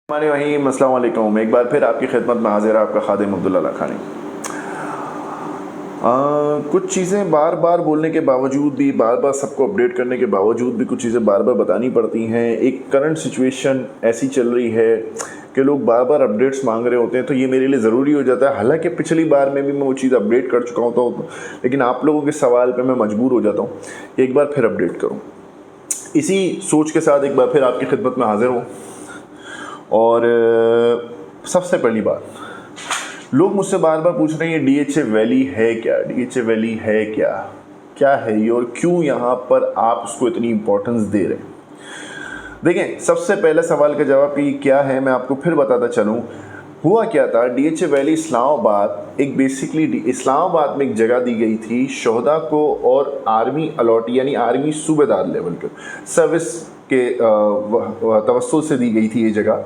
हमारे वहीं अस्सलाम वालेकुम, एक बार फिर आपकी खिदमत में हाजिर है आपका खादिम अब्दुल्ला लखानी। कुछ चीज़ें बार बार बोलने के बावजूद भी, बार बार सबको अपडेट करने के बावजूद भी कुछ चीज़ें बार बार बतानी पड़ती हैं। एक करंट सिचुएशन ऐसी चल रही है कि लोग बार बार अपडेट्स मांग रहे होते हैं, तो ये मेरे लिए ज़रूरी हो जाता है। हालांकि पिछली बार में भी मैं वो चीज़ अपडेट कर चुका हूँ, तो लेकिन आप लोगों के सवाल पे मैं मजबूर हो जाता हूँ एक बार फिर अपडेट करूँ। इसी सोच के साथ एक बार फिर आपकी खिदमत में हाजिर हूँ। और सबसे पहली बात, लोग मुझसे बार बार पूछ रहे हैं ये डीएचए वैली है क्या, डीएचए वैली है क्या, क्या है ये और क्यों यहाँ पर आप उसको इतनी इंपॉर्टेंस दे रहे हैं। देखें, सबसे पहले सवाल का जवाब कि क्या है मैं आपको फिर बताता चलूँ। हुआ क्या था, डीएचए वैली इस्लामाबाद, एक बेसिकली इस्लामाबाद में एक जगह दी गई थी शोहदा को और आर्मी अलॉट यानी आर्मी सूबेदार लेवल के सर्विस के तवस्सुल से दी गई थी ये जगह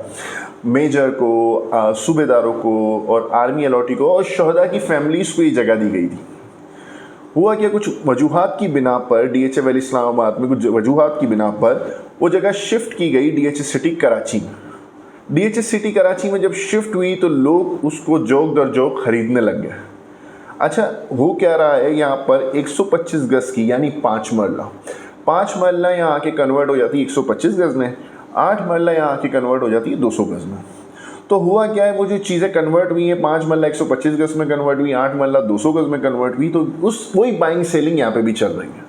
मेजर को, सूबेदारों को और आर्मी अलॉटी को और शोहदा की फैमिलीज़ को ये जगह दी गई थी। हुआ क्या, कुछ वजूहात की बिना पर डीएचए वैली इस्लामाबाद में कुछ वजूहात की बिना पर वो जगह शिफ्ट की गई डीएचए सिटी कराची में। डीएचए सिटी कराची में जब शिफ्ट हुई तो लोग उसको जोक दर जोक खरीदने लग गए। अच्छा, हो क्या रहा है, यहाँ पर 125 गज की यानी 5 मरला यहाँ आके कन्वर्ट हो जाती है 125 गज में, 8 मरला यहाँ आके कन्वर्ट हो जाती है 200 गज में। तो हुआ क्या है, वो जो चीज़ें कन्वर्ट हुई हैं, 5 मरला 125 गज में कन्वर्ट हुई, 8 मरला 200 गज में कन्वर्ट हुई, तो उस वही बाइंग सेलिंग यहाँ पे भी चल रही है।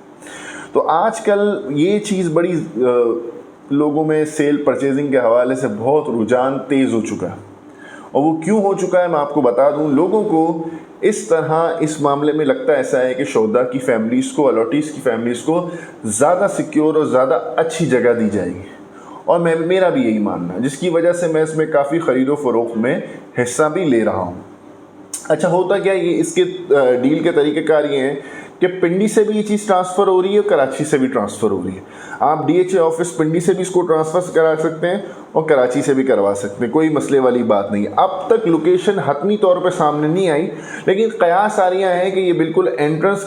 तो आजकल ये चीज़ बड़ी लोगों में सेल परचेजिंग के हवाले से बहुत रुझान तेज़ हो चुका है। और वो क्यों हो चुका है मैं आपको बता दूं। लोगों को इस तरह इस मामले में लगता ऐसा है कि शोहदा की फैमिलीज़ को, अलॉटीज़ की फैमिलीज़ को ज़्यादा सिक्योर और ज़्यादा अच्छी जगह दी जाएगी, और मेरा भी यही मानना है, जिसकी वजह से मैं इसमें काफ़ी ख़रीदो फ़रोख्त में हिस्सा भी ले रहा हूँ। अच्छा, होता क्या है, ये इसके डील के तरीक़ेकार ये हैं कि पिंडी से भी ये चीज़ ट्रांसफ़र हो रही है और कराची से भी ट्रांसफ़र हो रही है। आप डीएचए ऑफिस पिंडी से भी इसको ट्रांसफ़र करा सकते हैं और कराची से भी करवा सकते हैं, कोई मसले वाली बात नहीं है। अब तक लोकेशन हतमी तौर पे सामने नहीं आई, लेकिन क़यास आ रही हैं कि ये बिल्कुल एंट्रेंस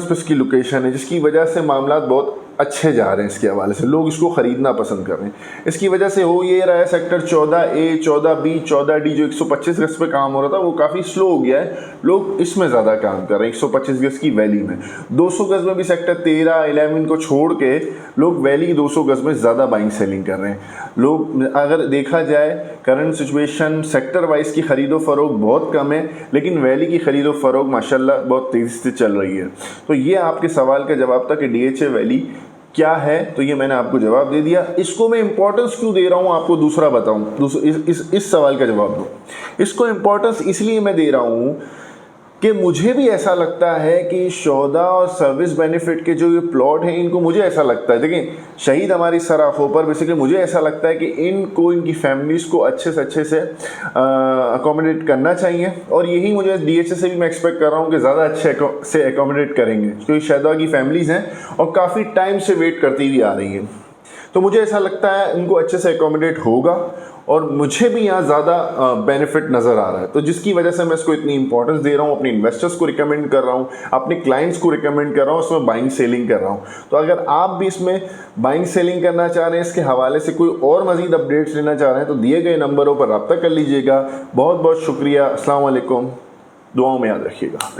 पे इसकी लोकेशन है, जिसकी वजह से मामला बहुत अच्छे जा रहे हैं। इसके हवाले से लोग इसको ख़रीदना पसंद कर रहे हैं। इसकी वजह से हो ये रहा है, सेक्टर 14A, 14B, 14D जो 125 गज पे काम हो रहा था वो काफ़ी स्लो हो गया है। लोग इसमें ज़्यादा काम कर रहे हैं 125 गज की वैली में। 200 गज में भी सेक्टर 13, 11 को छोड़ के लोग वैली 200 गज में ज़्यादा बाइंग सेलिंग कर रहे हैं। लोग, अगर देखा जाए करंट सिचुएशन, सेक्टर वाइज की ख़रीदो फ़रोख्त बहुत कम है, लेकिन वैली की ख़रीदो फ़रोख्त माशाल्लाह बहुत तेज़ी से चल रही है। तो ये आपके सवाल का जवाब था कि डीएचए वैली क्या है, तो ये मैंने आपको जवाब दे दिया। इसको मैं इंपॉर्टेंस क्यों दे रहा हूँ आपको दूसरा बताऊँ, इस सवाल का जवाब दो। इसको इंपॉर्टेंस इसलिए मैं दे रहा हूँ कि मुझे भी ऐसा लगता है कि शोहदा और सर्विस बेनिफिट के जो ये प्लॉट हैं, इनको मुझे ऐसा लगता है, देखें शहीद हमारी सर आँखों पर, बेसिकली मुझे ऐसा लगता है कि इनको, इनकी फैमिलीज़ को अच्छे से अकोमोडेट करना चाहिए। और यही मुझे डीएचए से भी मैं एक्सपेक्ट कर रहा हूँ कि ज़्यादा अच्छे से अकोमोडेट करेंगे, क्योंकि शोहदा की फैमिलीज़ हैं और काफ़ी टाइम से वेट करती हुई आ रही हैं। तो मुझे ऐसा लगता है इनको अच्छे से अकोमोडेट होगा और मुझे भी यहाँ ज़्यादा बेनिफिट नज़र आ रहा है। तो जिसकी वजह से मैं इसको इतनी इंपॉर्टेंस दे रहा हूँ, अपने इन्वेस्टर्स को रिकमेंड कर रहा हूँ, अपने क्लाइंट्स को रिकमेंड कर रहा हूँ, उसमें बाइंग सेलिंग कर रहा हूँ। तो अगर आप भी इसमें बाइंग सेलिंग करना चाह रहे हैं, इसके हवाले से कोई और मज़ीद अपडेट्स लेना चाह रहे हैं, तो दिए गए नंबरों पर रब्ता कर लीजिएगा। बहुत बहुत शुक्रिया। अस्सलाम वालेकुम, दुआओं में याद रखिएगा।